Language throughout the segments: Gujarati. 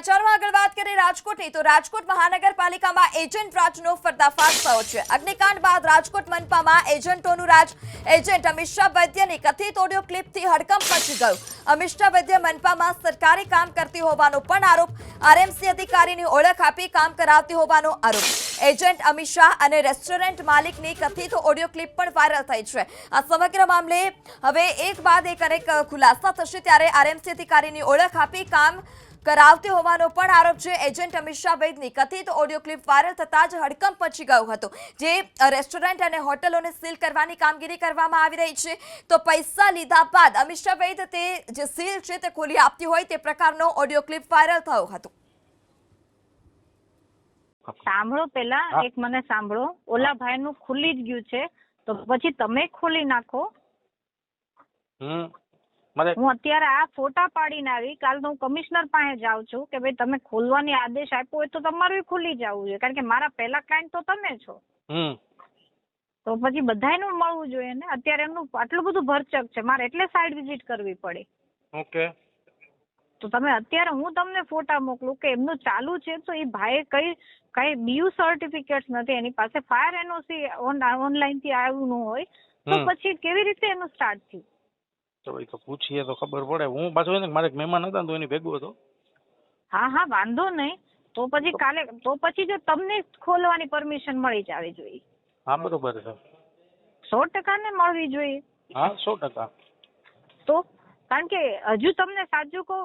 સમાચારમાં આગળ વાત કરીએ રાજકોટની તો રાજકોટ મહાનગરપાલિકામાં એજન્ટ રાજનો પર્દાફાશ થયો છે। અગ્નિકાંડ બાદ રાજકોટ મનપામાં એજન્ટોનું રાજ। એજન્ટ અમિષા વૈદ્યની કથિત ઓડિયો ક્લિપથી હડકંપ મચી ગયો। અમિષા વૈદ્ય મનપામાં સરકારી કામ કરતી હોવાનો પણ આરોપ। આરએમસી અધિકારીની ઓળખ આપી કામ કરાવતી હોવાનો આરોપ। એજન્ટ અમિષા અને રેસ્ટોરન્ટ માલિકની કથિત ઓડિયો ક્લિપ પણ વાયરલ થઈ છે। આ સમગ્ર મામલે હવે એક બાદ એક અનેક ખુલાસા થશે ત્યારે આરએમસી અધિકારીની ઓળખ આપી કામ કરાવતી હોવાનો પણ આરોપ છે। એજન્ટ અમિષા વૈદ્યની કથિત ઓડિયો ક્લિપ વાયરલ થતા જ હડકંપ મચી ગયો હતો। જે રેસ્ટોરન્ટ અને હોટલોને સીલ કરવાની કામગીરી કરવામાં આવી રહી છે તો પૈસા લીધા બાદ અમિષા વૈદ્ય તે જે સીલ છે તે ખોલી આપતી હોય તે પ્રકારનો ઓડિયો ક્લિપ વાયરલ થયો હતો। સાંભળો પેલા એક મને સાંભળો, ઓલા ભાઈનું ખુલી જ ગયું છે તો પછી તમે ખોલી નાખો। હું અત્યારે આ ફોટા પાડીને આવી, કાલ તો હું કમિશનર પાસે જાઉં છું કે ભાઈ તમે ખોલવાની આદેશ આપ્યો હોય તો તમારું ખુલી જવું જોઈએ, કારણ કે મારા પહેલા ક્લાયન્ટ તો તમે છો। તો પછી બધાયનું મળવું જોઈએ ને। અત્યારે એમનું આટલું બધું ભરચક છે, મારે એટલે સાઈડ વિઝિટ કરવી પડી। ઓકે, તો તમે અત્યારે હું તમને ફોટા મોકલું કે એમનું ચાલુ છે તો એ ભાઈ કઈ બીયુ સર્ટિફિકેટ નથી એની પાસે, ફાયર એનઓસી ઓનલાઈન થી આવ્યું ન હોય તો પછી કેવી રીતે એનું સ્ટાર્ટ થયું? તો એ તો પૂછીએ તો ખબર પડે। હું પાછો એને મારે એક મહેમાન હતા તો એની ભેગો હતો। હા વાંધો નહીં, તો પછી કાલે તો પછી જો તમને ખોલવાની પરમિશન મળી જવી જોઈએ। હા બરોબર છે, 100% ને મળવી જોઈએ। હા 100%। તો કારણ કે હજુ તમને સાચું કહું,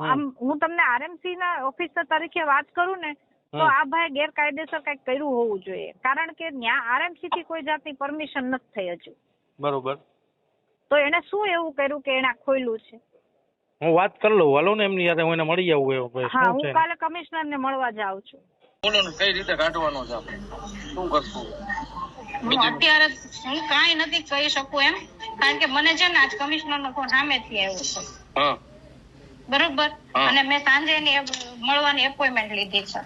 આમ હું તમને આરએમસી ના ઓફિસર તરીકે વાત કરું ને તો આ ભાઈ ગેરકાયદેસર કઈક કર્યું હોવું જોઈએ, કારણ કે ત્યાં આરએમસી થી કોઈ જાતની પરમિશન નથી થઈ હજુ। બરોબર, તો એને શું એવું કર્યું કે એને ખોલ્યું છે? હું વાત કરી લઉં, હાલો ને એમની યાદ હું એને મળી આવું। હા, હું કાલે કમિશનર ને મળવા જાઉં છું। બોલો ને કઈ રીતે કાઢવાનો છે, આપણે શું કરશું? અત્યારે હું કાંઈ નથી કહી શકું એમ, કારણ કે મને છે ને આજ કમિશનર નો ફોન સામેથી આવ્યો છે, બરોબર, અને મેં સાંજે એની મળવાની એપોઇન્ટમેન્ટ લીધી છે।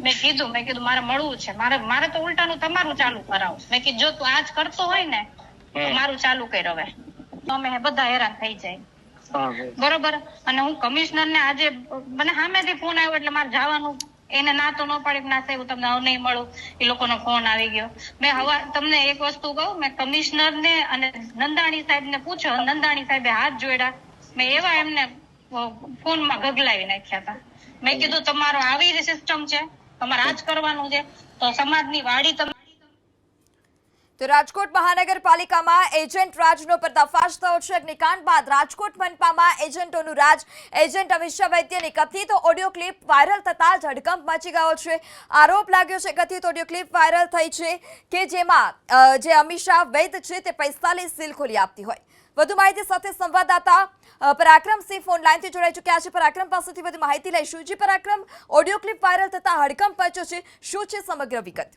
મેં કીધું મારે મળવું છે, મારે તો ઉલટાનું તમારું ચાલુ કરાવો। મેં કીધું જો તું આજ કરતો હોય ને તો મારું ચાલુ કર, હવે અમે બધા હેરાન થઈ જાય, બરોબર। અને હું કમિશનર ને આજે મને સામેથી ફોન આવ્યો એટલે મારે જવાનું, એને ના તો ન પાડી ના સાહેબ તમને હવે નહીં મળું, એ લોકોનો ફોન આવી ગયો। મેં હવે તમને એક વસ્તુ કહું, મેં કમિશનર ને અને નંદાણી સાહેબ ને પૂછો, નંદાણી સાહેબે હાથ જોડ્યા, મેં એવા એમને ફોનમાં ગગલાવી નાખ્યા હતા। મેં કીધું તમારો આવી સિસ્ટમ છે, તમારે આજ કરવાનું છે તો સમાજની વાડી તમે। તો રાજકોટ મહાનગરપાલિકામાં એજન્ટ રાજનો પર્દાફાશ થયો છે। અગ્નિકાંડ બાદ રાજકોટ મનપામાં એજન્ટોનું રાજ। એજન્ટ અમિષા વૈદ્યની કથિત ઓડિયો ક્લિપ વાયરલ થતા જ હડકંપ મચી ગયો છે। આરોપ લાગ્યો છે કથિત ઓડિયો ક્લિપ વાયરલ થઈ છે કે જેમાં જે અમિષા વૈદ્ય છે તે પૈસા લઈ સીલ ખોલી આપતી હોય। વધુ માહિતી સાથે સંવાદદાતા પરાક્રમસિંહ ફોન લાઈનથી જોડાઈ ચૂક્યા છે। પરાક્રમ પાસેથી વધુ માહિતી લઈશું। જી પરાક્રમ, ઓડિયો ક્લિપ વાયરલ થતા હડકંપ મચ્યો છે, શું છે સમગ્ર વિગત?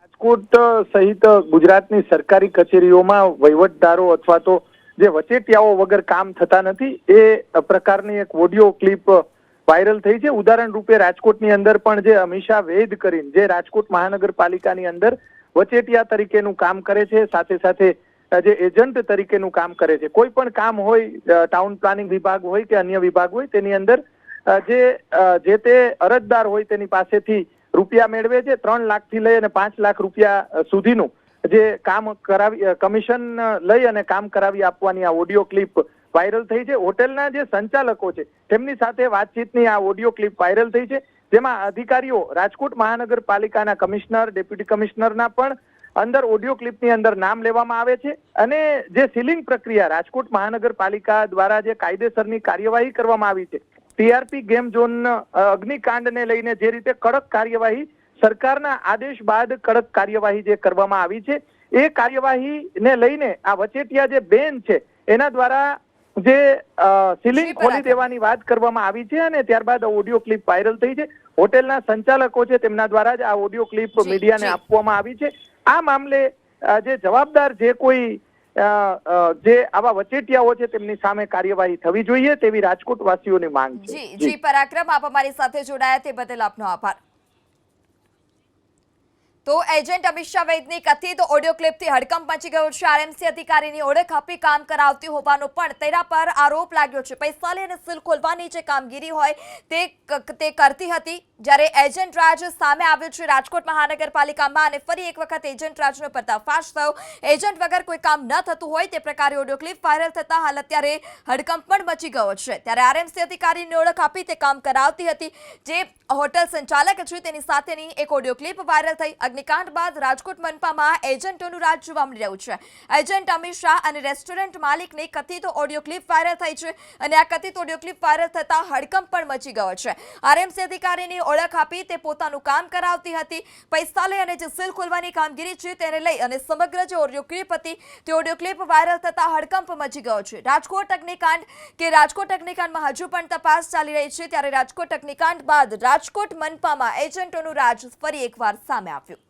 રાજકોટ સહિત ગુજરાતની સરકારી કચેરીઓમાં વહીવટદારો અથવા તો જે વચેટિયાઓ વગર કામ થતા નથી એ પ્રકારની એક ઓડિયો ક્લિપ વાયરલ થઈ છે। ઉદાહરણ રૂપે રાજકોટની અંદર પણ જે અમિષા વૈદ્ય કરીને જે રાજકોટ મહાનગરપાલિકાની અંદર વચેટિયા તરીકેનું કામ કરે છે, સાથે સાથે જે એજન્ટ તરીકેનું કામ કરે છે, કોઈ પણ કામ હોય, ટાઉન પ્લાનિંગ વિભાગ હોય કે અન્ય વિભાગ હોય, તેની અંદર જે તે અરજદાર હોય તેની પાસેથી રૂપિયા મેળવે છે। 3 લાખથી લઈ અને 5 લાખ રૂપિયા સુધીનું જે કામ કરાવી કમિશન લઈ અને કામ કરાવી આપવાની આ ઓડિયો ક્લિપ વાયરલ થઈ છે। હોટેલના જે સંચાલકો છે તેમની સાથે વાતચીતની આ ઓડિયો ક્લિપ વાયરલ થઈ છે, જેમાં અધિકારીઓ રાજકોટ મહાનગરપાલિકાના કમિશનર, ડેપ્યુટી કમિશનરના પણ અંદર ઓડિયો ક્લિપની અંદર નામ લેવામાં આવે છે। અને જે સીલિંગ પ્રક્રિયા રાજકોટ મહાનગરપાલિકા દ્વારા જે કાયદેસરની કાર્યવાહી કરવામાં આવી છે, ટીઆરપી ગેમ ઝોન અગ્નિકાંડને લઈને જે રીતે કડક કાર્યવાહી સરકારના આદેશ બાદ કડક કાર્યવાહી જે કરવામાં આવી છે, એ કાર્યવાહીને લઈને આ વચેટિયા જે બેન છે એના દ્વારા જે સીલિંગ ખોલી દેવાની વાત કરવામાં આવી છે અને ત્યારબાદ ઓડિયો ક્લિપ વાયરલ થઈ છે। હોટેલના સંચાલકો છે તેમના દ્વારા જ આ ઓડિયો ક્લિપ મીડિયાને આપવામાં આવી છે। આ મામલે જે જવાબદાર જે કોઈ જે આવા વચેટિયાઓ છે તેમની સામે કાર્યવાહી થવી જોઈએ તેવી રાજકોટ વાસીઓની માંગ છે। જી પરાક્રમ, આપ અમારી સાથે જોડાયા તે બદલ આપનો આભાર। તો એજન્ટ અમિત શાહ વૈદની કથિત ઓડિયો ક્લિપથી હડકંપ મચી ગયો છે. આરએમસી અધિકારીની ઓળખ આપી કામ કરાવતી હોવાનો પણ તેના પર આરોપ લાગ્યો છે. પૈસા લે અને સીલ ખોલવાની જે કામગીરી હોય તે કરતી હતી. જ્યારે એજન્ટ રાજ સામે આવ્યો છે રાજકોટ મહાનગરપાલિકામાં અને ફરી એક વખત એજન્ટ રાજનો પર્દાફાશ થયો. એજન્ટ વગર કોઈ કામ ન થતું હોય તે પ્રકારે ઓડિયો ક્લિપ વાયરલ થતા હાલ અત્યારે હડકંપ પણ મચી ગયો છે. ત્યારે આરએમસી અધિકારીની ઓળખ આપી તે કામ કરાવતી હતી. જે હોટલ સંચાલક છે તેની સાથેની એક ઓડિયો ક્લિપ વાયરલ થઈ. અગ્નિકાંડ બાદ રાજકોટ મનપામાં એજન્ટોનું રાજ જોવા મળી રહ્યું છે. એજન્ટ અમિત શાહ અને રેસ્ટોરન્ટ માલિકની કથિત ઓડિયો ક્લિપ વાયરલ થઈ છે અને આ કથિત ઓડિયો ક્લિપ વાયરલ થતા હડકંપ પણ મચી ગયો છે. આરએમસી અધિકારીની ઓળખ આપી તે પોતાનું કામ કરાવતી હતી. પૈસા લઈ અને જે સીલ ખોલવાની કામગીરી છે તેને લઈ અને સમગ્ર જે ઓડિયો ક્લિપ હતી તે ઓડિયો ક્લિપ વાયરલ થતા હડકંપ મચી ગયો છે. રાજકોટ અગ્નિકાંડમાં હજુ પણ તપાસ ચાલી રહી છે. ત્યારે રાજકોટ અગ્નિકાંડ બાદ રાજકોટ મનપામાં એજન્ટોનું રાજ ફરી એકવાર સામે આવ્યું.